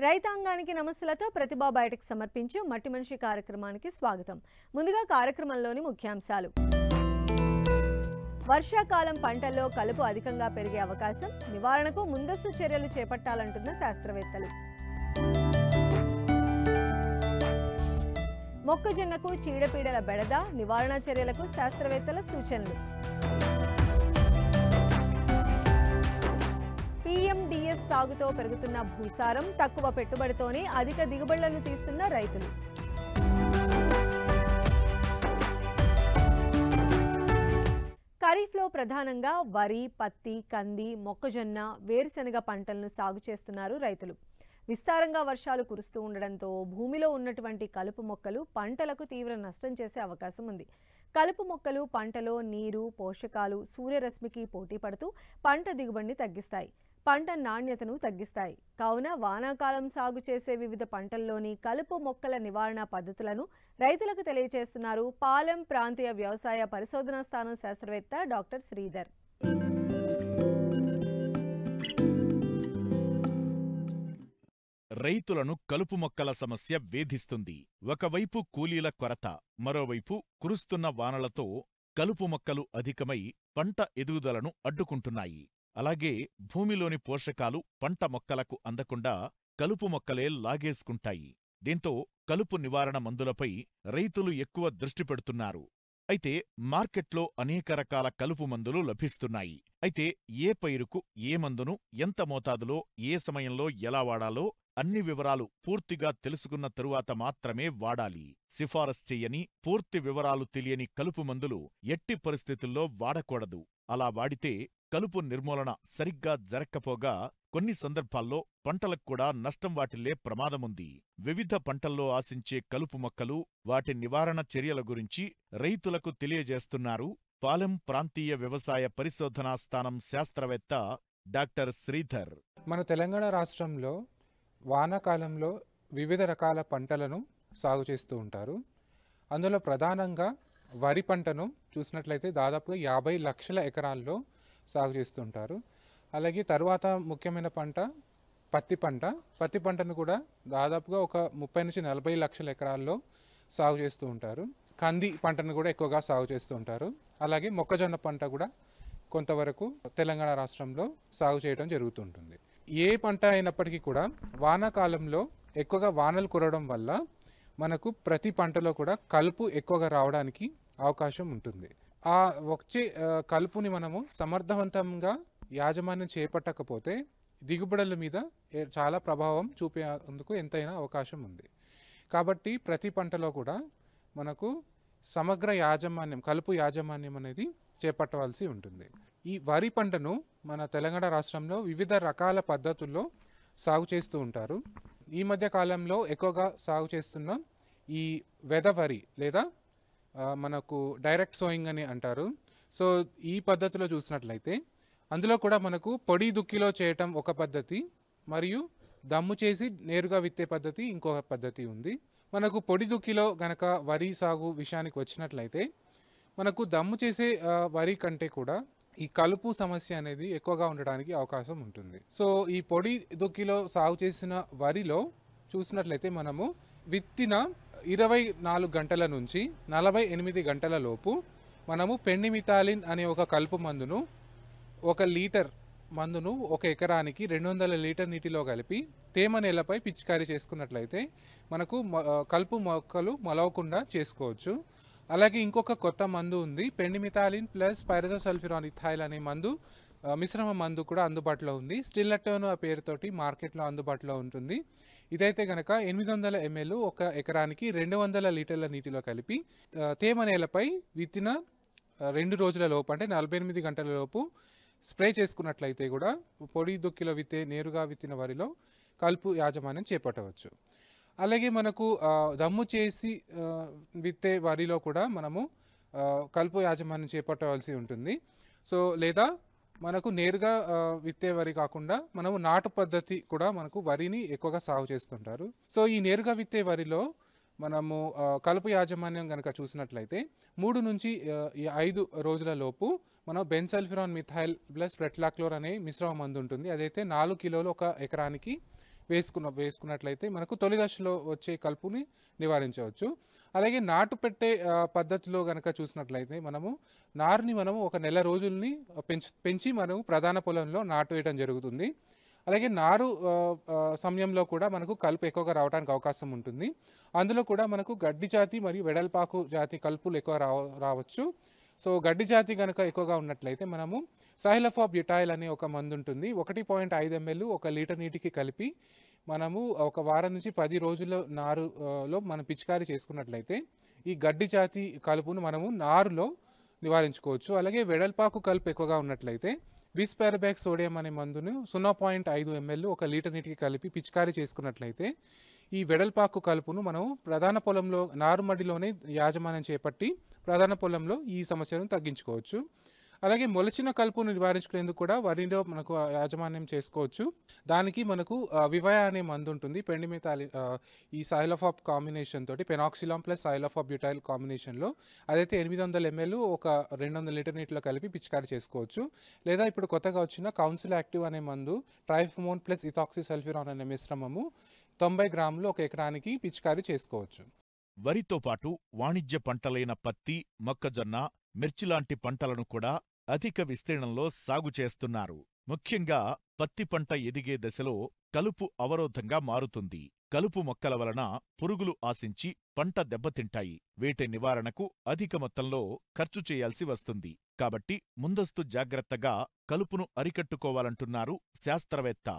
రైతాంగానికి నమస్తులతో ప్రతిభా బయోటెక్ సమర్పించు మట్టి మనిషి కార్యక్రమానికి స్వాగతం. ముందుగా కార్యక్రమంలోని ముఖ్యాంశాలు. వర్షాకాలం పంటల్లో కలుపు అధికంగా పెరిగే అవకాశం, నివారణకు ముందస్తు చర్యలు చేపట్టాలంటున్న శాస్త్రవేత్తలు. మొక్కజొన్నకు చీడపీడల బెడద, నివారణ చర్యలకు శాస్త్రవేత్తల సూచనలు. PMDS సాగుతో పెరుగుతున్న భూసారం, తక్కువ పెట్టుబడితోనే అధిక దిగుబడులను తీస్తున్న రైతులు. ఖరీఫ్లో ప్రధానంగా వరి, పత్తి, కంది, మొక్కజొన్న, వేరుశెనగ పంటలను సాగు చేస్తున్నారు రైతులు. విస్తారంగా వర్షాలు కురుస్తూ ఉండడంతో భూమిలో ఉన్నటువంటి కలుపు మొక్కలు పంటలకు తీవ్ర నష్టం చేసే అవకాశం ఉంది. కలుపు మొక్కలు పంటలో నీరు, పోషకాలు, సూర్యరశ్మికి పోటీ పడుతూ పంట దిగుబడిని తగ్గిస్తాయి, పంట నాణ్యతను తగ్గిస్తాయి. కావున వానాకాలం సాగు చేసే వివిధ పంటల్లోని కలుపు మొక్కల నివారణ పద్ధతులను రైతులకు తెలియజేస్తున్నారు పాలెం ప్రాంతీయ వ్యవసాయ పరిశోధనా స్థానం శాస్త్రవేత్త డాక్టర్ శ్రీధర్. రైతులను కలుపు మొక్కల సమస్య వేధిస్తుంది. ఒకవైపు కూలీల కొరత, మరోవైపు కురుస్తున్న వానలతో కలుపు మొక్కలు అధికమై పంట ఎదుగుదలను అడ్డుకుంటున్నాయి. అలాగే భూమిలోని పోషకాలు పంట మొక్కలకు అందకుండా కలుపు మొక్కలే లాగేసుకుంటాయి. దీంతో కలుపు నివారణ మందులపై రైతులు ఎక్కువ దృష్టి పెడుతున్నారు. అయితే మార్కెట్లో అనేక రకాల కలుపు మందులు లభిస్తున్నాయి. అయితే ఏ పైరుకు ఏ మందును ఎంత మోతాదులో ఏ సమయంలో ఎలా వాడాలో అన్ని వివరాలు పూర్తిగా తెలుసుకున్న తరువాత మాత్రమే వాడాలి. సిఫారసు చెయ్యని, పూర్తి వివరాలు తెలియని కలుపు మందులు ఎట్టి పరిస్థితుల్లో వాడకూడదు. అలా వాడితే కలుపు నిర్మూలన సరిగ్గా జరక్కపోగా కొన్ని సందర్భాల్లో పంటలకు కూడా నష్టం వాటిల్లే ప్రమాదముంది. వివిధ పంటల్లో ఆశించే కలుపు మొక్కలు, వాటి నివారణ చర్యల గురించి రైతులకు తెలియజేస్తున్నారు పాలెం ప్రాంతీయ వ్యవసాయ పరిశోధనా స్థానం శాస్త్రవేత్త డాక్టర్ శ్రీధర్. మన తెలంగాణ రాష్ట్రంలో వానాకాలంలో వివిధ రకాల పంటలను సాగు చేస్తూ ఉంటారు. అందులో ప్రధానంగా వరి పంటను చూసినట్లయితే దాదాపుగా 50 లక్షల ఎకరాల్లో సాగు చేస్తుంటారు. అలాగే తర్వాత ముఖ్యమైన పంట పత్తి పంటను కూడా దాదాపుగా ఒక 30 నుంచి 40 లక్షల ఎకరాల్లో సాగు చేస్తూ ఉంటారు. కంది పంటను కూడా ఎక్కువగా సాగు చేస్తూ ఉంటారు. అలాగే మొక్కజొన్న పంట కూడా కొంతవరకు తెలంగాణ రాష్ట్రంలో సాగు చేయడం జరుగుతుంటుంది. ఏ పంట అయినప్పటికీ కూడా వానాకాలంలో ఎక్కువగా వానలు కురవడం వల్ల మనకు ప్రతి పంటలో కూడా కలుపు ఎక్కువగా రావడానికి అవకాశం ఉంటుంది. ఆ వచ్చే కలుపుని మనము సమర్థవంతంగా యాజమాన్యం చేపట్టకపోతే దిగుబడుల మీద చాలా ప్రభావం చూపేందుకు ఎంతైనా అవకాశం ఉంది. కాబట్టి ప్రతి పంటలో కూడా మనకు సమగ్ర యాజమాన్యం, కలుపు యాజమాన్యం అనేది చేపట్టవలసి ఉంటుంది. ఈ వరి పంటను మన తెలంగాణ రాష్ట్రంలో వివిధ రకాల పద్ధతుల్లో సాగు చేస్తూ ఉంటారు. ఈ మధ్య కాలంలో ఎక్కువగా సాగు చేస్తున్న ఈ వెద వరి లేదా మనకు డైరెక్ట్ సోయింగ్ అని అంటారు. సో ఈ పద్ధతిలో చూసినట్లయితే అందులో కూడా మనకు పొడి దుక్కిలో చేయటం ఒక పద్ధతి, మరియు దమ్ము చేసి నేరుగా విత్తే పద్ధతి ఇంకొక పద్ధతి ఉంది. మనకు పొడి దుక్కిలో గనక వరి సాగు విషయానికి వచ్చినట్లయితే మనకు దమ్ము చేసే వరి కంటే కూడా ఈ కలుపు సమస్య అనేది ఎక్కువగా ఉండడానికి అవకాశం ఉంటుంది. సో ఈ పొడి దుక్కిలో సాగు చేసిన వరిలో చూసినట్లయితే మనము విత్తిన 24 గంటల నుంచి 48 గంటల లోపు మనము పెండిమిథాలిన్ అనే ఒక కలుపు మందును 1 లీటర్ మందును 1 ఎకరానికి 200 లీటర్ నీటిలో కలిపి తేమ నేలపై పిచికారీ చేసుకున్నట్లయితే మనకు కలుపు మొక్కలు మొలవకుండా చేసుకోవచ్చు. అలాగే ఇంకొక కొత్త మందు ఉంది, పెండిమిథాలిన్ ప్లస్ పైరజోసల్ఫిరాన్ ఇథైల్ అనే మందు, మిశ్రమ మందు కూడా అందుబాటులో ఉంది. స్టిల్లటోన్ ఆ పేరుతోటి మార్కెట్లో అందుబాటులో ఉంటుంది. ఇదైతే కనుక 800 ml 1 ఎకరానికి 200 లీటర్ల నీటిలో కలిపి తేమ నేలపై విత్తిన 2 రోజుల లోపు అంటే 48 గంటల లోపు స్ప్రే చేసుకున్నట్లయితే కూడా పొడి దుక్కిలో నేరుగా విత్తిన వరిలో కలుపు యాజమాన్యం చేపట్టవచ్చు. అలాగే మనకు దమ్ము చేసి విత్తే వరిలో కూడా మనము కలుపు యాజమాన్యం చేపట్టవలసి ఉంటుంది. సో లేదా మనకు నేరుగా విత్తే వరి కాకుండా మనము నాటు పద్ధతి కూడా మనకు వరిని ఎక్కువగా సాగు చేస్తుంటారు. సో ఈ నేరుగా విత్తే వరిలో మనము కలుపు యాజమాన్యం కనుక చూసినట్లయితే 3 నుంచి 5 రోజుల లోపు మనం బెన్సల్ఫిరాన్ మిథైల్ ప్లస్ ప్రెట్లాక్లోర్ అనే మిశ్రమ మందు ఉంటుంది. అదైతే 4 కిలోలు 1 ఎకరానికి వేసుకున్నట్లయితే మనకు తొలి దశలో వచ్చే కలుపుని నివారించవచ్చు. అలాగే నాటు పెట్టే పద్ధతిలో గనక చూసినట్లయితే నారుని ఒక నెల రోజుల్ని పెంచి మనం ప్రధాన పొలంలో నాటు వేయడం జరుగుతుంది. అలాగే నారు సమయంలో కూడా మనకు కలుపు ఎక్కువగా రావడానికి అవకాశం ఉంటుంది. అందులో కూడా మనకు గడ్డి జాతి మరియు వెడల్పాకు జాతి కలుపులు ఎక్కువ రావచ్చు. సో గడ్డి జాతి కనుక ఎక్కువగా ఉన్నట్లయితే సైలోఫాప్ బ్యూటైల్ అనే ఒక మందు ఉంటుంది. 1.5 ml 1 లీటర్ నీటికి కలిపి ఒక వారం నుంచి 10 రోజుల నారులో మనం పిచికారీ చేసుకున్నట్లయితే ఈ గడ్డి జాతి కలుపును నారులో నివారించుకోవచ్చు. అలాగే వెడల్పాకు కలుపు ఎక్కువగా ఉన్నట్లయితే బిస్పెరబాక్ సోడియం అనే మందును 0.5 ml 1 లీటర్ నీటికి కలిపి పిచికారీ చేసుకున్నట్లయితే ఈ వెడల్పాకు కలుపును ప్రధాన పొలంలో నారుమడిలోనే యాజమాన్యం చేపట్టి ప్రధాన పొలంలో ఈ సమస్యను తగ్గించుకోవచ్చు. అలాగే మొలచిన కలుపును నివారించుకునేందుకు కూడా వరిలో యాజమాన్యం చేసుకోవచ్చు. దానికి వివయ అనే మందు ఉంటుంది. పెండిమిథాలిన్ ఈ సైలోఫాప్ కాంబినేషన్ తోటి పెనాక్సిలామ్ ప్లస్ సైలోఫాప్ బ్యూటైల్ కాంబినేషన్లో అదైతే 800 ml 200 లీటర్ నీటిలో కలిపి పిచికారీ చేసుకోవచ్చు. లేదా ఇప్పుడు కొత్తగా వచ్చిన కౌన్సిల్ యాక్టివ్ అనే మందు ట్రైఫమోన్ ప్లస్ ఇథాక్సిసల్ఫ్యూరాన్ అనే మిశ్రమము 90 గ్రాములు 1 ఎకరానికి పిచికారీ చేసుకోవచ్చు. వరితో పాటు వాణిజ్య పంటలైన పత్తి, మొక్కజొన్న, మిర్చిలాంటి పంటలను కూడా అధిక విస్తీర్ణంలో సాగు చేస్తున్నారు. ముఖ్యంగా పత్తి పంట ఎదిగే దశలో కలుపు అవరోధంగా మారుతుంది. కలుపు మొక్కల వలన పురుగులు ఆశించి పంట దెబ్బతింటాయి. వీటి నివారణకు అధిక మొత్తంలో ఖర్చు చేయాల్సి వస్తుంది. కాబట్టి ముందస్తు జాగ్రత్తగా కలుపును అరికట్టుకోవాలంటున్నారు శాస్త్రవేత్త.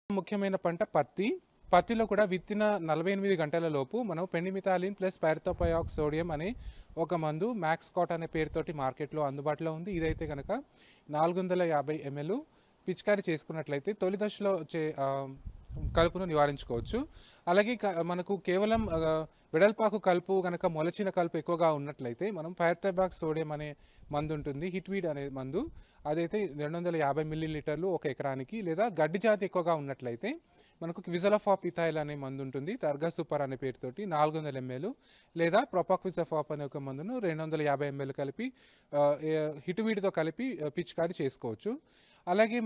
ముఖ్యమైన పంట పత్తి. పత్తిలో కూడా విత్తిన 48 గంటల లోపు పెండిమిథాలిన్ ప్లస్ పైరథోపయాక్ సోడియం అనే ఒక మందు మ్యాక్స్కాట్ అనే పేరుతోటి మార్కెట్లో అందుబాటులో ఉంది. ఇదైతే కనుక 450 ml పిచికారీ చేసుకున్నట్లయితే తొలి దశలో వచ్చే కలుపును నివారించుకోవచ్చు. అలాగే కేవలం వెడల్పాకు కలుపు కనుక మొలచిన కలుపు ఎక్కువగా ఉన్నట్లయితే పైరథోపయాక్ సోడియం అనే మందు ఉంటుంది. హిట్వీడ్ అనే మందు అదైతే 250 మిల్లీలీటర్లు 1 ఎకరానికి. లేదా గడ్డి జాతి ఎక్కువగా ఉన్నట్లయితే క్విజలోఫాప్ ఇథైల్ అనే మందు ఉంటుంది. టర్గా సూపర్ అనే పేరుతోటి 400 ml. లేదా ప్రొపాక్విజాఫాప్ అనే ఒక మందును 250 ml కలిపి హిట్వీడ్తో కలిపి పిచికారీ చేసుకోవచ్చు. అలాగే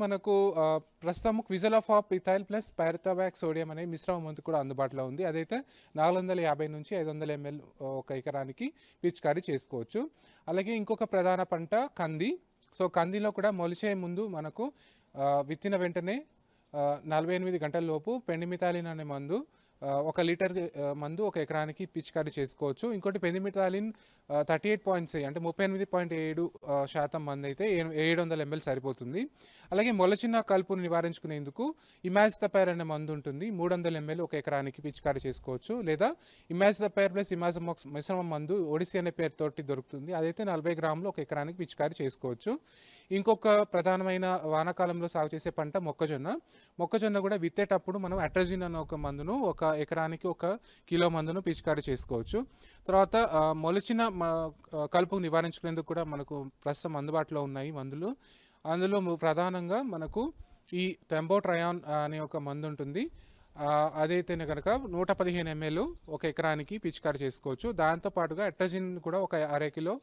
ప్రస్తుతం క్విజలోఫాప్ ఇథైల్ ప్లస్ పైరథోపయాక్ సోడియం అనే మిశ్రమ మందు కూడా అందుబాటులో ఉంది. అదైతే 450 నుంచి 500 ml 1 ఎకరానికి పిచికారీ చేసుకోవచ్చు. అలాగే ఇంకొక ప్రధాన పంట కంది. సో కందిలో కూడా మొలిచే ముందు విత్తిన వెంటనే 48 గంటల లోపు పెండిమిథాలిన్ అనే మందు 1 లీటర్ మందు 1 ఎకరానికి పిచికారీ చేసుకోవచ్చు. ఇంకోటి పెండిమిథాలిన్ 38.3 అంటే 38.7% మందు అయితే 700 ml సరిపోతుంది. అలాగే మొలచిన కలుపును నివారించుకునేందుకు ఇమాజిథపైర్ అనే మందు ఉంటుంది. 300 ml 1 ఎకరానికి పిచికారీ చేసుకోవచ్చు. లేదా ఇమాజిథపైర్ ప్లస్ ఇమాజమోక్స్ మిశ్రమ మందు ఒడిసి అనే పేరుతోటి దొరుకుతుంది. అదైతే 40 గ్రాములు 1 ఎకరానికి పిచికారీ చేసుకోవచ్చు. ఇంకొక ప్రధానమైన వానాకాలంలో సాగు చేసే పంట మొక్కజొన్న. మొక్కజొన్న కూడా విత్తేటప్పుడు అట్రజిన్ అనే ఒక మందును 1 ఎకరానికి 1 కిలో మందును పిచికారీ చేసుకోవచ్చు. తర్వాత మొలిచిన కలుపు నివారించుకునేందుకు కూడా ప్రస్తుతం అందుబాటులో ఉన్నాయి మందులు. అందులో ప్రధానంగా ఈ టెంబోట్రయాన్ అనే ఒక మందు ఉంటుంది. అదైతేనే కనుక 115 ml 1 ఎకరానికి పిచికారీ చేసుకోవచ్చు. దాంతోపాటుగా అట్రజిన్ కూడా 1 అర కిలో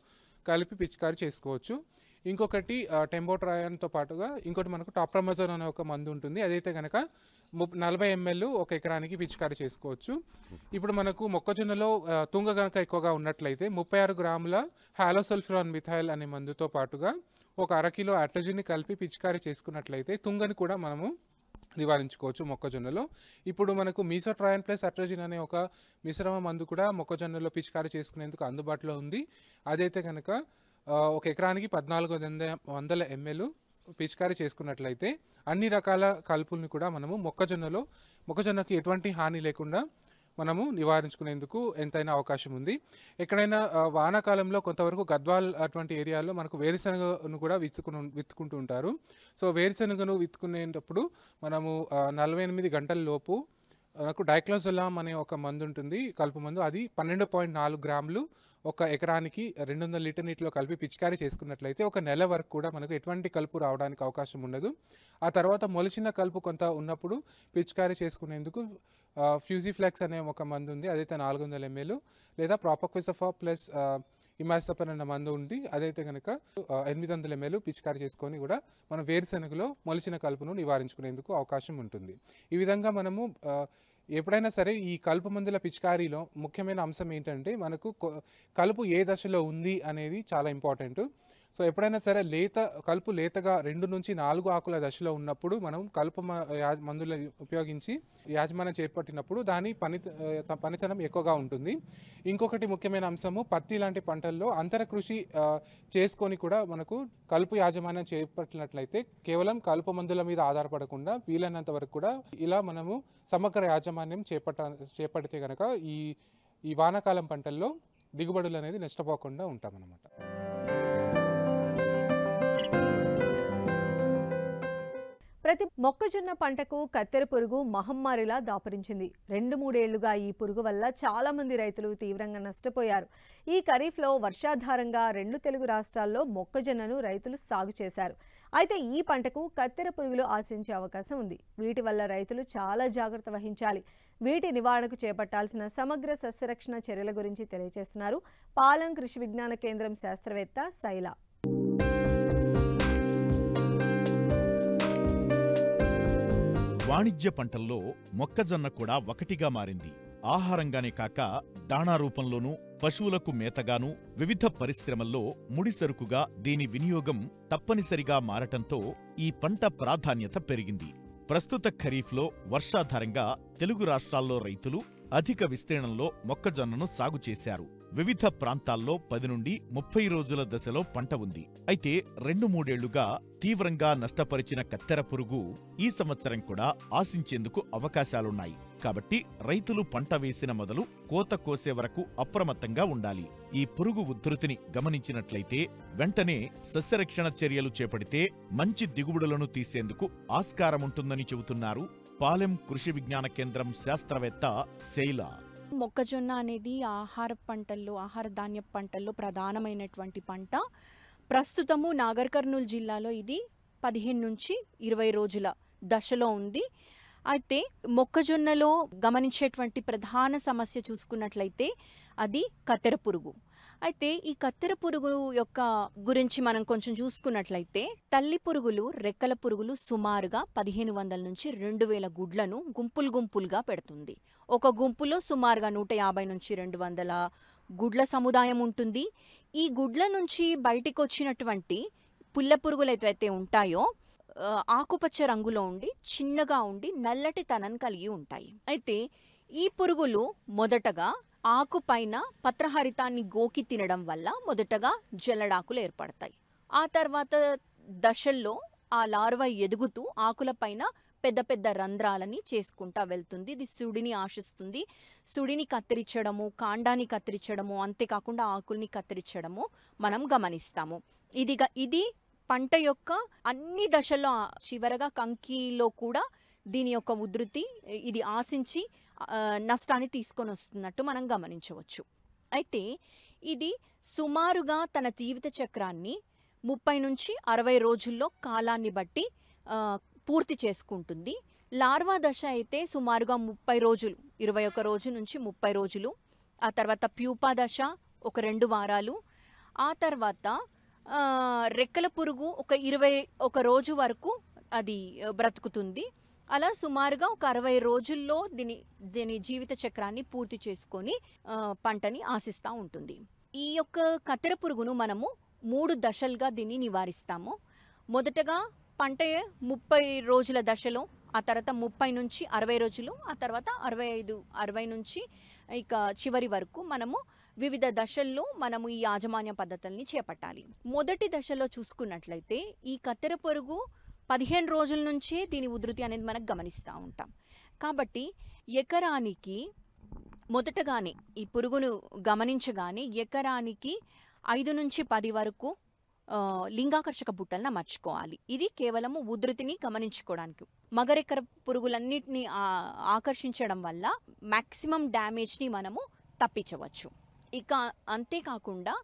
కలిపి పిచికారీ చేసుకోవచ్చు. ఇంకొకటి టెంబోట్రయాన్తో పాటుగా ఇంకోటి టాప్రమజోన్ అనే ఒక మందు ఉంటుంది. అదైతే కనుక 40 ml 1 ఎకరానికి పిచికారీ చేసుకోవచ్చు. ఇప్పుడు మొక్కజొన్నలో తుంగ కనుక ఎక్కువగా ఉన్నట్లయితే 36 గ్రాముల హాలోసల్ఫ్యూరాన్ మిథైల్ అనే మందుతో పాటుగా 1 అర కిలో అట్రజిన్ని కలిపి పిచికారీ చేసుకున్నట్లయితే తుంగని కూడా నివారించుకోవచ్చు మొక్కజొన్నలో. ఇప్పుడు మీసోట్రయాన్ ప్లస్ అట్రజిన్ అనే ఒక మిశ్రమ మందు కూడా మొక్కజొన్నలో పిచికారీ చేసుకునేందుకు అందుబాటులో ఉంది. అదైతే కనుక 1 ఎకరానికి 1400 ml పిచికారీ చేసుకున్నట్లయితే అన్ని రకాల కలుపుల్ని కూడా మొక్కజొన్నకి ఎటువంటి హాని లేకుండా నివారించుకునేందుకు ఎంతైనా అవకాశం ఉంది. ఎక్కడైనా వానాకాలంలో కొంతవరకు గద్వాల్ అటువంటి ఏరియాలో వేరుశనగను కూడా విత్తుకుంటూ ఉంటారు. సో వేరుశనగను విత్తుకునేటప్పుడు 48 గంటల లోపు డైక్లోజోలామ్ అనే ఒక మందు ఉంటుంది, కలుపు మందు. అది 12.4 గ్రాములు 1 ఎకరానికి 200 లీటర్ నీటిలో కలిపి పిచికారీ చేసుకున్నట్లయితే 1 నెల వరకు కూడా ఎటువంటి కలుపు రావడానికి అవకాశం ఉండదు. ఆ తర్వాత మొలిచిన కలుపు కొంత ఉన్నప్పుడు పిచికారీ చేసుకునేందుకు ఫ్యూజిఫ్లెక్స్ అనే ఒక మందు ఉంది. అదైతే 400 ml. లేదా ప్రాపక్విజాఫాప్ ప్లస్ ఇమాజితపన్ అన్న మందు ఉండి అదైతే కనుక 800 ml పిచికారి చేసుకొని కూడా మనం వేరుశెనగలో మొలిచిన కలుపును నివారించుకునేందుకు అవకాశం ఉంటుంది. ఈ విధంగా మనము ఎప్పుడైనా సరే ఈ కలుపు మందుల పిచికారీలో ముఖ్యమైన అంశం ఏంటంటే మనకు కలుపు ఏ దశలో ఉంది అనేది చాలా ఇంపార్టెంట్. సో ఎప్పుడైనా సరే కలుపు లేతగా 2 నుంచి 4 ఆకుల దశలో ఉన్నప్పుడు మనం కలుపు మందులు ఉపయోగించి యాజమాన్యం చేపట్టినప్పుడు దాని పనితనం ఎక్కువగా ఉంటుంది. ఇంకొకటి ముఖ్యమైన అంశము పత్తి లాంటి పంటల్లో అంతర కృషి చేసుకొని కూడా మనకు కలుపు యాజమాన్యం చేపట్టినట్లయితే కేవలం కలుపు మందుల మీద ఆధారపడకుండా వీలైనంత వరకు కూడా ఇలా మనము సమగ్ర యాజమాన్యం చేపడితే కనుక ఈ వానాకాలం పంటల్లో దిగుబడులు అనేది నష్టపోకుండా ఉంటామన్నమాట. ప్రతి మొక్కజొన్న పంటకు కత్తెర పురుగు మహమ్మారిలా దాపరించింది. 2-3 ఏళ్లుగా ఈ పురుగు వల్ల చాలా మంది రైతులు తీవ్రంగా నష్టపోయారు. ఈ ఖరీఫ్లో వర్షాధారంగా 2 తెలుగు రాష్ట్రాల్లో మొక్కజొన్నను రైతులు సాగు చేశారు. అయితే ఈ పంటకు కత్తెర పురుగులు ఆశించే అవకాశం ఉంది. వీటి వల్ల రైతులు చాలా జాగ్రత్త వహించాలి. వీటి నివారణకు చేపట్టాల్సిన సమగ్ర సస్యరక్షణ చర్యల గురించి తెలియజేస్తున్నారు పాలెం కృషి విజ్ఞాన కేంద్రం శాస్త్రవేత్త శైల. వాణిజ్య పంటల్లో మొక్కజొన్న కూడా ఒకటిగా మారింది. ఆహారంగానే కాక దాణా రూపంలోనూ, పశువులకు మేతగానూ, వివిధ పరిశ్రమల్లో ముడిసరుకుగా దీని వినియోగం తప్పనిసరిగా మారటంతో ఈ పంట ప్రాధాన్యత పెరిగింది. ప్రస్తుత ఖరీఫ్లో వర్షాధారంగా తెలుగు రాష్ట్రాల్లో రైతులు అధిక విస్తీర్ణంలో మొక్కజొన్నను సాగు చేశారు. వివిధ ప్రాంతాల్లో 10 నుండి 30 రోజుల దశలో పంట ఉంది. అయితే 2-3 ఏళ్లుగా తీవ్రంగా నష్టపరిచిన కత్తెర పురుగు ఈ సంవత్సరం కూడా ఆశించేందుకు అవకాశాలున్నాయి. కాబట్టి రైతులు పంట వేసిన మొదలు కోత కోసే వరకు అప్రమత్తంగా ఉండాలి. ఈ పురుగు ఉధృతిని గమనించినట్లయితే వెంటనే సస్యరక్షణ చర్యలు చేపడితే మంచి దిగుబడులను తీసేందుకు ఆస్కారముంటుందని చెబుతున్నారు పాలెం కృషి విజ్ఞాన కేంద్రం శాస్త్రవేత్త శైల. మొక్కజొన్న అనేది ఆహార ధాన్య పంటల్లో ప్రధానమైనటువంటి పంట. ప్రస్తుతము నాగర్ కర్నూలు జిల్లాలో ఇది 15 నుంచి 20 రోజుల దశలో ఉంది. అయితే మొక్కజొన్నలో గమనించేటువంటి ప్రధాన సమస్య చూసుకున్నట్లయితే అది కత్తెర పురుగు. అయితే ఈ కత్తెర పురుగు యొక్క గురించి మనం కొంచెం చూసుకున్నట్లయితే తల్లి పురుగులు, రెక్కల పురుగులు సుమారుగా 1500 నుంచి 2000 గుడ్లను గుంపులుగా పెడుతుంది. ఒక గుంపులో సుమారుగా 150 నుంచి 200 గుడ్ల సముదాయం ఉంటుంది. ఈ గుడ్ల నుంచి బయటికి వచ్చినటువంటి పుల్ల పురుగులు ఏవైతే ఉంటాయో ఆకుపచ్చ రంగులో ఉండి చిన్నగా ఉండి నల్లటి తనం కలిగి ఉంటాయి. అయితే ఈ పురుగులు మొదటగా ఆకుపైన పత్రహరితాన్ని గోకి తినడం వల్ల మొదటగా జల్లడాకులు ఏర్పడతాయి. ఆ తర్వాత దశల్లో ఆ లార్వా ఎదుగుతూ ఆకులపైన పెద్ద పెద్ద రంధ్రాలని చేసుకుంటా వెళ్తుంది. ఇది సుడిని ఆశిస్తుంది. సుడిని కత్తిరించడము, కాండాన్ని కత్తిరించడము, అంతేకాకుండా ఆకుల్ని కత్తిరించడము మనం గమనిస్తాము. ఇది పంట యొక్క అన్ని దశల్లో చివరగా కంకిలో కూడా దీని యొక్క ఉధృతి ఇది ఆశించి నష్టాన్ని తీసుకొని వస్తున్నట్టు మనం గమనించవచ్చు. అయితే ఇది సుమారుగా తన జీవిత చక్రాన్ని 30 నుంచి 60 రోజుల్లో కాలాన్ని బట్టి పూర్తి చేసుకుంటుంది. లార్వా దశ అయితే సుమారుగా 30 రోజులు, 21 రోజు నుంచి 30 రోజులు. ఆ తర్వాత ప్యూపా దశ ఒక 2 వారాలు. ఆ తర్వాత రెక్కల పురుగు ఒక 21 రోజు వరకు అది బ్రతుకుతుంది. అలా సుమారుగా ఒక 60 రోజుల్లో దీని జీవిత చక్రాన్ని పూర్తి చేసుకొని పంటని ఆశిస్తూ ఉంటుంది. ఈ యొక్క కత్తెర పురుగును మనము 3 దశలుగా దీన్ని నివారిస్తాము. మొదటగా పంట 30 రోజుల దశలో, ఆ తర్వాత 30 నుంచి 60 రోజులు, ఆ తర్వాత 60 నుంచి ఇక చివరి వరకు మనము వివిధ దశల్లో మనము ఈ యాజమాన్య పద్ధతుల్ని చేపట్టాలి. మొదటి దశలో చూసుకున్నట్లయితే ఈ కత్తెర పురుగు 15 రోజుల నుంచే దీని ఉధృతి అనేది మనకు గమనిస్తూ ఉంటాం. కాబట్టి ఎకరానికి మొదటగానే ఈ పురుగును గమనించగానే ఎకరానికి 5 నుంచి 10 వరకు లింగాకర్షక బుట్టలను అమర్చుకోవాలి. ఇది కేవలము ఉధృతిని గమనించుకోవడానికి. మగరెక్కర పురుగులన్నిటిని ఆకర్షించడం వల్ల మ్యాక్సిమం డ్యామేజ్ని మనము తప్పించవచ్చు. ఇక అంతేకాకుండా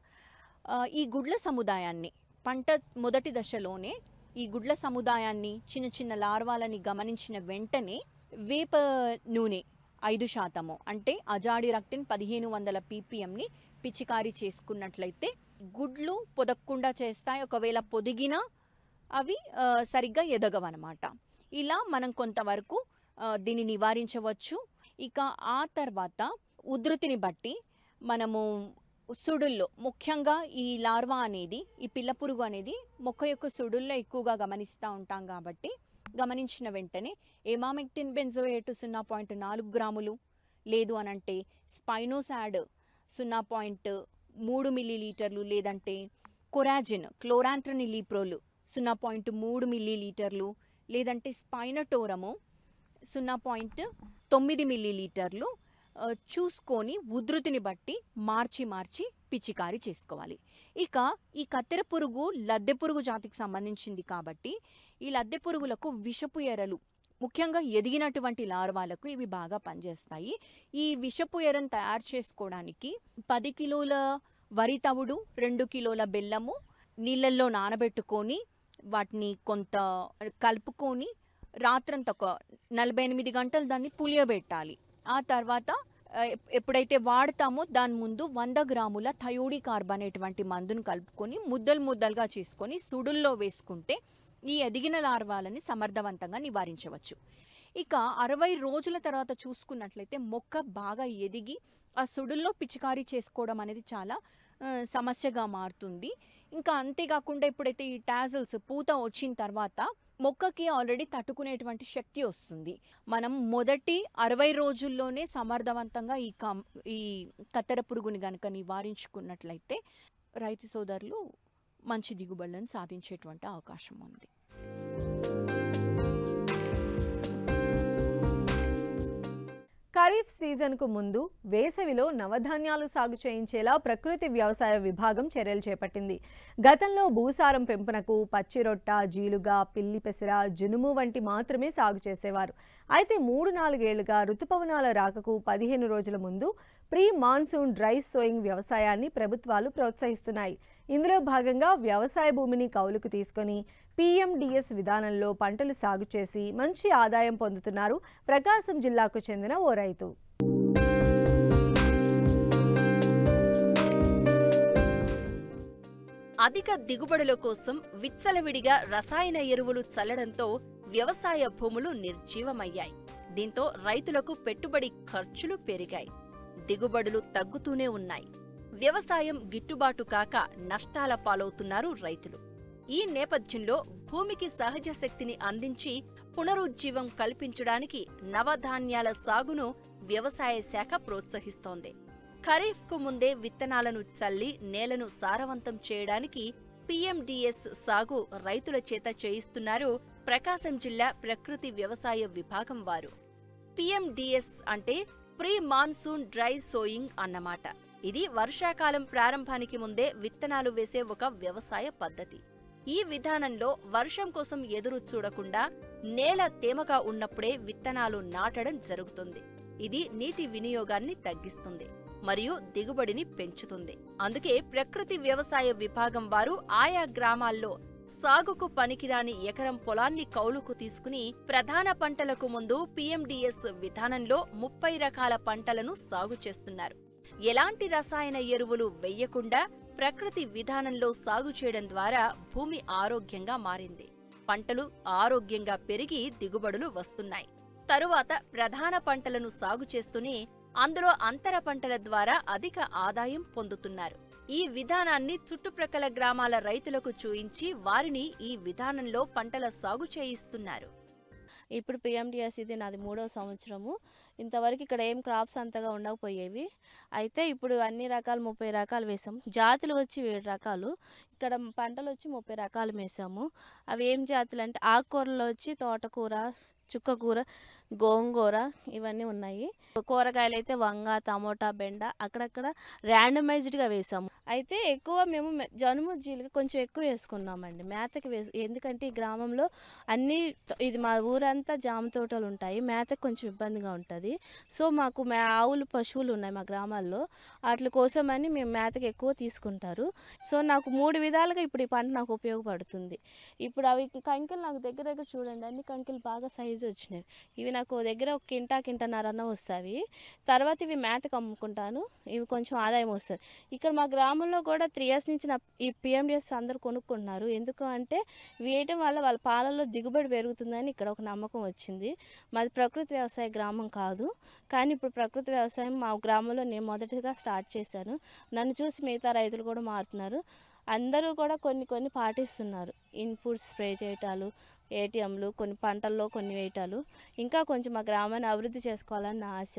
ఈ గుడ్ల సముదాయాన్ని పంట మొదటి దశలోనే ఈ గుడ్ల సముదాయాన్ని చిన్న చిన్న లార్వాలని గమనించిన వెంటనే వేప నూనె 5% అంటే అజాడిరక్టిన్ 1500 ppmని పిచికారీ చేసుకున్నట్లయితే గుడ్లు పొదగకుండా చేస్తాయి. ఒకవేళ పొదిగినా అవి సరిగ్గా ఎదగవన్నమాట. ఇలా మనం కొంతవరకు దీన్ని నివారించవచ్చు. ఇక ఆ తర్వాత ఉధృతిని బట్టి మనము సుడుల్లో ముఖ్యంగా ఈ లార్వా అనేది, ఈ పిల్ల పురుగు అనేది మొక్క యొక్క సుడుల్లో ఎక్కువగా గమనిస్తూ ఉంటాం కాబట్టి గమనించిన వెంటనే ఎమామెక్టిన్ బెంజోయేట్ 0.4 గ్రాములు, లేదు అనంటే స్పైనోసాడ్ 0.3 మిల్లీలీటర్లు, లేదంటే కొరాజిన్ క్లోరాంట్రనిలీప్రోల్ 0.3 మిల్లీలీటర్లు, లేదంటే స్పైనటోరము 0.9 మిల్లీలీటర్లు చూసుకొని ఉధృతిని బట్టి మార్చి పిచికారీ చేసుకోవాలి. ఇక ఈ కత్తెర పురుగు లద్దె పురుగు జాతికి సంబంధించింది కాబట్టి ఈ లద్దె పురుగులకు విషపు ఎరలు, ముఖ్యంగా ఎదిగినటువంటి లార్వాలకు ఇవి బాగా పనిచేస్తాయి. ఈ విషపు ఎరను తయారు చేసుకోవడానికి 10 కిలోల వరి తవుడు, 2 కిలోల బెల్లము నీళ్ళల్లో నానబెట్టుకొని వాటిని కొంత కలుపుకొని రాత్రంతా ఒక 48 గంటలు దాన్ని పులియబెట్టాలి. ఆ తర్వాత ఎప్పుడైతే వాడతామో దాని ముందు 100 గ్రాముల థయోడికార్బ్ అనేటువంటి మందును కలుపుకొని ముద్దలుగా చేసుకొని సుడుల్లో వేసుకుంటే ఈ ఎదిగిన లార్వాలని సమర్థవంతంగా నివారించవచ్చు. ఇక 60 రోజుల తర్వాత చూసుకున్నట్లయితే మొక్క బాగా ఎదిగి ఆ సుడుల్లో పిచికారీ చేసుకోవడం అనేది చాలా సమస్యగా మారుతుంది. ఇంకా అంతేకాకుండా ఎప్పుడైతే ఈ టాజిల్స్ పూత వచ్చిన తర్వాత మొక్కకి ఆల్రెడీ తట్టుకునేటువంటి శక్తి వస్తుంది. మనం మొదటి 60 రోజుల్లోనే సమర్థవంతంగా ఈ కత్తెర పురుగుని గనక నివారించుకున్నట్లయితే రైతు సోదరులు మంచి దిగుబడులను సాధించేటువంటి అవకాశం ఉంది. ఖరీఫ్ సీజన్కు ముందు వేసవిలో నవధాన్యాలు సాగు చేయించేలా ప్రకృతి వ్యవసాయ విభాగం చర్యలు చేపట్టింది. గతంలో భూసారం పెంపునకు పచ్చిరొట్ట, జీలుగా, పిల్లి పెసర, జునుము వంటి మాత్రమే సాగు చేసేవారు. అయితే 3-4 ఏళ్లుగా రుతుపవనాల రాకకు 15 రోజుల ముందు ప్రీ మాన్సూన్ డ్రై సోయింగ్ వ్యవసాయాన్ని ప్రభుత్వాలు ప్రోత్సహిస్తున్నాయి. ఇందులో భాగంగా వ్యవసాయ భూమిని కౌలుకు తీసుకొని PMDS విధానంలో పంటలు సాగు చేసి మంచి ఆదాయం పొందుతున్నారు ప్రకాశం జిల్లాకు చెందిన ఓ రైతు. అధిక దిగుబడుల కోసం విచ్చలవిడిగా రసాయన ఎరువులు చల్లడంతో వ్యవసాయ భూములు నిర్జీవమయ్యాయి. దీంతో రైతులకు పెట్టుబడి ఖర్చులు పెరిగాయి, దిగుబడులు తగ్గుతూనే ఉన్నాయి. వ్యవసాయం గిట్టుబాటు కాక నష్టాల పాలవుతున్నారు రైతులు. ఈ నేపథ్యంలో భూమికి సహజ శక్తిని అందించి పునరుజ్జీవం కల్పించడానికి నవధాన్యాల సాగును వ్యవసాయ శాఖ ప్రోత్సహిస్తోంది. ఖరీఫ్కు ముందే విత్తనాలను చల్లి నేలను సారవంతం చేయడానికి PMDS సాగు రైతుల చేత చేయిస్తున్నారు ప్రకాశం జిల్లా ప్రకృతి వ్యవసాయ విభాగం వారు. PMDS అంటే ప్రీ మాన్సూన్ డ్రై సోయింగ్ అన్నమాట. ఇది వర్షాకాలం ప్రారంభానికి ముందే విత్తనాలు వేసే ఒక వ్యవసాయ పద్ధతి. ఈ విధానంలో వర్షం కోసం ఎదురు చూడకుండా నేల తేమగా ఉన్నప్పుడే విత్తనాలు నాటడం జరుగుతుంది. ఇది నీటి వినియోగాన్ని తగ్గిస్తుంది మరియు దిగుబడిని పెంచుతుంది. అందుకే ప్రకృతి వ్యవసాయ విభాగం వారు ఆయా గ్రామాల్లో సాగుకు పనికిరాని ఎకరం పొలాన్ని కౌలుకు తీసుకుని ప్రధాన పంటలకు ముందు PMDS విధానంలో 30 రకాల పంటలను సాగు చేస్తున్నారు. ఎలాంటి రసాయన ఎరువులు వెయ్యకుండా ప్రకృతి విధానంలో సాగు చేయడం ద్వారా భూమి ఆరోగ్యంగా మారింది. పంటలు ఆరోగ్యంగా పెరిగి దిగుబడులు వస్తున్నాయి. తరువాత ప్రధాన పంటలను సాగు చేస్తూనే అందులో అంతర పంటల ద్వారా అధిక ఆదాయం పొందుతున్నారు. ఈ విధానాన్ని చుట్టుప్రక్కల గ్రామాల రైతులకు చూయించి వారిని ఈ విధానంలో పంటల సాగు చేయిస్తున్నారు. ఇప్పుడు PMDS ఇది నాది 3వ సంవత్సరము. ఇంతవరకు ఇక్కడ ఏం క్రాప్స్ అంతగా ఉండకపోయేవి. అయితే ఇప్పుడు అన్ని రకాలు 30 రకాలు వేసాము. జాతులు వచ్చి 7 రకాలు, ఇక్కడ పంటలు వచ్చి 30 రకాలు వేసాము. అవి ఏం జాతులు అంటే ఆకుకూరలు వచ్చి తోటకూర, చుక్కకూర, గోంగూర ఇవన్నీ ఉన్నాయి. కూరగాయలు అయితే వంగ, టమోటా, బెండ అక్కడక్కడ ర్యాండమైజ్డ్గా వేసాము. అయితే ఎక్కువ మేము జనుము, జీలుగా కొంచెం ఎక్కువ వేసుకున్నామండి మేతకి ఎందుకంటే ఈ గ్రామంలో అన్నీ ఇది మా ఊరంతా జామ తోటలు ఉంటాయి, మేతకు కొంచెం ఇబ్బందిగా ఉంటుంది. సో మాకు ఆవులు, పశువులు ఉన్నాయి మా గ్రామాల్లో, వాటి కోసమని మేము మేతకి ఎక్కువ తీసుకుంటారు. సో నాకు 3 విధాలుగా ఇప్పుడు ఈ పంట నాకు ఉపయోగపడుతుంది. ఇప్పుడు అవి కంకెలు నాకు దగ్గర చూడండి, అన్ని కంకెలు బాగా సైజు వచ్చినాయి. ఇవి నాకు నాకు దగ్గర ఒక కింటాన్నర వస్తాయి. తర్వాత ఇవి మేతకు అమ్ముకుంటాను, ఇవి కొంచెం ఆదాయం వస్తుంది. ఇక్కడ మా గ్రామంలో కూడా 3 years నుంచి ఈ పిఎండిఎస్ అందరూ కొనుక్కుంటున్నారు. ఎందుకు అంటే వేయటం వల్ల వాళ్ళ పాలల్లో దిగుబడి పెరుగుతుందని ఇక్కడ ఒక నమ్మకం వచ్చింది. మాది ప్రకృతి వ్యవసాయ గ్రామం కాదు, కానీ ఇప్పుడు ప్రకృతి వ్యవసాయం మా గ్రామంలో నేను మొదటిగా స్టార్ట్ చేశాను. నన్ను చూసి మిగతా రైతులు కూడా మారుతున్నారు. అందరూ కూడా కొన్ని పాటిస్తున్నారు. ఇన్పుట్స్ స్ప్రే చేయటాలు, ఏటీఎంలు, కొన్ని పంటల్లో కొన్ని వేయటాలు. ఇంకా కొంచెం మా గ్రామాన్ని అభివృద్ధి చేసుకోవాలని నా ఆశ.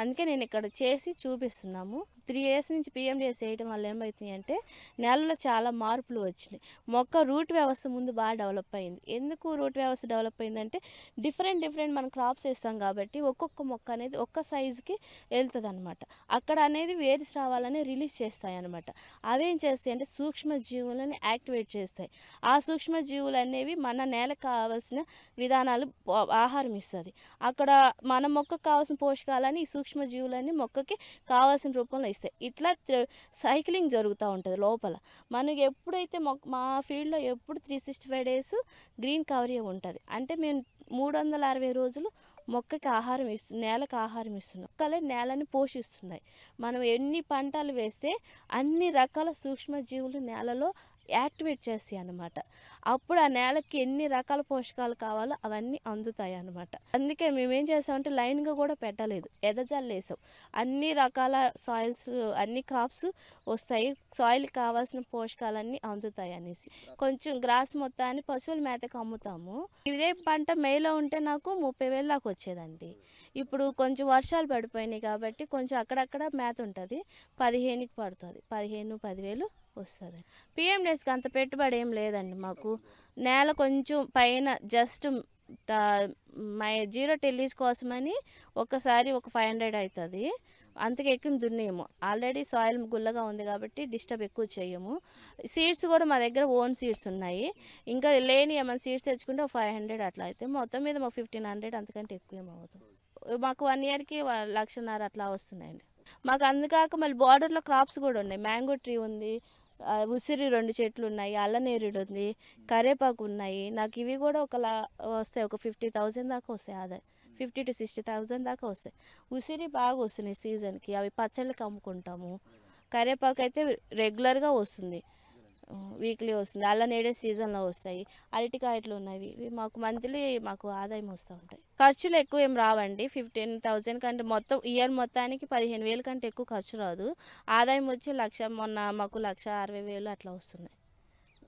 అందుకే నేను ఇక్కడ చేసి చూపిస్తున్నాము. 3 years నుంచి పిఎండిఎస్ చేయడం వల్ల ఏమవుతుంది అంటే నేలలో చాలా మార్పులు వచ్చినాయి. మొక్క రూట్ వ్యవస్థ ముందు బాగా డెవలప్ అయింది. ఎందుకు రూట్ వ్యవస్థ డెవలప్ అయిందంటే డిఫరెంట్ మనం క్రాప్స్ వేస్తాం కాబట్టి ఒక్కొక్క మొక్క అనేది ఒక్క సైజుకి వెళ్తుంది అనమాట. అక్కడ అనేది వేరు రావాలని రిలీజ్ చేస్తాయి అనమాట. అవేం చేస్తాయి అంటే సూక్ష్మజీవులను యాక్టివేట్ చేస్తాయి. ఆ సూక్ష్మజీవులు అనేవి మన నేలకు కావాల్సిన విధానాలు ఆహారం ఇస్తుంది. అక్కడ మన మొక్కకు కావాల్సిన పోషకాలని ఈ సూక్ష్మజీవులన్నీ మొక్కకి కావాల్సిన రూపంలో ఇస్తాయి. ఇట్లా సైక్లింగ్ జరుగుతూ ఉంటుంది లోపల. మనకి ఎప్పుడైతే మా ఫీల్డ్లో ఎప్పుడు 365 days గ్రీన్ కవర్ ఉంటుంది. అంటే మేము 360 రోజులు మొక్కకి ఆహారం నేలకు ఆహారం ఇస్తున్నాం. మొక్కలే నేలని పోషిస్తున్నాయి. మనం ఎన్ని పంటలు వేస్తే అన్ని రకాల సూక్ష్మజీవులు నేలలో యాక్టివేట్ చేస్తాయి అన్నమాట. అప్పుడు ఆ నేలకి ఎన్ని రకాల పోషకాలు కావాలో అవన్నీ అందుతాయి అన్నమాట. అందుకే మేమేం చేసామంటే లైన్గా కూడా పెట్టలేదు, ఎదజల్లేసాం. అన్ని రకాల సాయిల్స్, అన్ని క్రాప్స్ వస్తాయి, సాయిల్కి కావాల్సిన పోషకాలన్నీ అందుతాయి అనేసి కొంచెం గ్రాస్ మొత్తాన్ని పశువుల మేతకు అమ్ముతాము. ఇదే పంట మేలో ఉంటే నాకు 30,000 దాకా వచ్చేదండి. ఇప్పుడు కొంచెం వర్షాలు పడిపోయినాయి కాబట్టి కొంచెం అక్కడక్కడ మేత ఉంటుంది, 15కి పడుతుంది, 15-10,000 వస్తుంది. పిఎండిఎస్కి అంత పెట్టుబడి ఏం లేదండి మాకు. నేల కొంచెం పైన జస్ట్ జీరో టెల్లీస్ కోసమని ఒకసారి ఒక 500 అవుతుంది. అంతకు ఎక్కువ దున్నేయము. ఆల్రెడీ సాయిల్ గుల్లగా ఉంది కాబట్టి డిస్టర్బ్ ఎక్కువ చేయము. సీడ్స్ కూడా మా దగ్గర ఓన్ సీడ్స్ ఉన్నాయి. ఇంకా లేని ఏమైనా సీడ్స్ తెచ్చుకుంటే 500 అట్లా అయితే మొత్తం మీద మాకు 1,500 అంతకంటే ఎక్కువ ఏమవుతుంది. మాకు 1 yearకి 1,50,000 అట్లా వస్తున్నాయండి. మాకు అందుకాక మళ్ళీ బార్డర్లో క్రాప్స్ కూడా ఉన్నాయి. మ్యాంగో ట్రీ ఉంది, ఉసిరి 2 చెట్లు ఉన్నాయి, అల్లనేరుడు ఉంది, కరేపాకు ఉన్నాయి. నాకు ఇవి కూడా వస్తాయి, ఒక 50,000 దాకా వస్తాయి ఆదాయం. 50,000 to 60,000 దాకా వస్తాయి. ఉసిరి బాగా వస్తున్నాయి సీజన్కి, అవి పచ్చళ్ళకి అమ్ముకుంటాము. కరేపాకు అయితే రెగ్యులర్గా వస్తుంది, వీక్లీ వస్తుంది. అల్లనేడే సీజన్లో వస్తాయి. అరటికాయలు ఉన్నాయి, మాకు మంత్లీ మాకు ఆదాయం వస్తూ ఉంటాయి. ఖర్చులు ఎక్కువ ఏం రావండి. 15,000 కంటే మొత్తం ఇయర్ మొత్తానికి 15,000 కంటే ఎక్కువ ఖర్చు రాదు. ఆదాయం వచ్చి 1,00,000, మొన్న మాకు 1,60,000 అట్లా వస్తున్నాయి.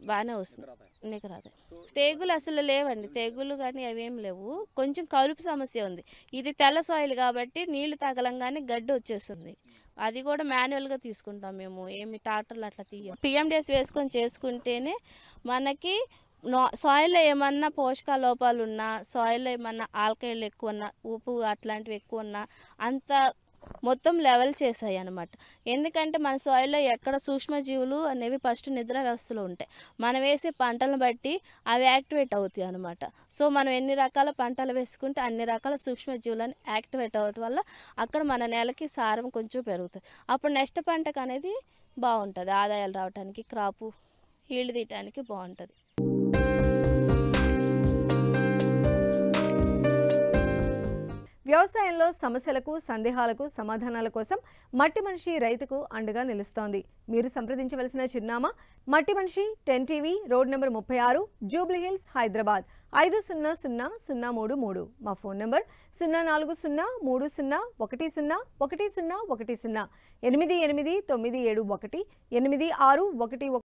బాగానే వస్తుంది, నీకు రాదు. తెగులు అసలు లేవండి, తెగులు కానీ అవేం లేవు. కొంచెం కలుపు సమస్య ఉంది. ఇది తెల్ల సాయిల్ కాబట్టి నీళ్లు తగలంగానే గడ్డి వచ్చేస్తుంది. అది కూడా మాన్యువల్గా తీసుకుంటాం మేము, ఏమి ట్రాక్టర్లు అట్లా తీయం. పిఎండిఎస్ వేసుకొని చేసుకుంటేనే మనకి సాయిల్లో ఏమన్నా పోషక లోపాలు ఉన్నా, సాయిల్లో ఏమన్నా ఆల్కైడ్లు ఎక్కువ ఉన్నా, ఉప్పు అట్లాంటివి ఎక్కువ ఉన్నా అంత మొత్తం లెవెల్ చేసాయి అనమాట. ఎందుకంటే మన సాయిల్లో ఎక్కడ సూక్ష్మజీవులు అనేవి ఫస్ట్ నిద్ర వ్యవస్థలో ఉంటాయి. మనం వేసే పంటలను బట్టి అవి యాక్టివేట్ అవుతాయి అనమాట. సో మనం ఎన్ని రకాల పంటలు వేసుకుంటే అన్ని రకాల సూక్ష్మజీవులను యాక్టివేట్ అవ్వటం వల్ల అక్కడ మన నేలకి సారం కొంచెం పెరుగుతుంది. అప్పుడు నెక్స్ట్ పంటకు అనేది బాగుంటుంది, ఆదాయాలు రావడానికి, క్రాపు ఈల్డ్ తీయటానికి బాగుంటుంది. వ్యవసాయంలో సమస్యలకు, సందేహాలకు సమాధానాల కోసం మట్టి మనిషి రైతుకు అండగా నిలుస్తోంది. మీరు సంప్రదించవలసిన చిరునామా మట్టి మనిషి 10 TV, road number 36, Jubilee hills, Hyderabad 500033. మా ఫోన్ నెంబర్ 0403010110, 8899718611.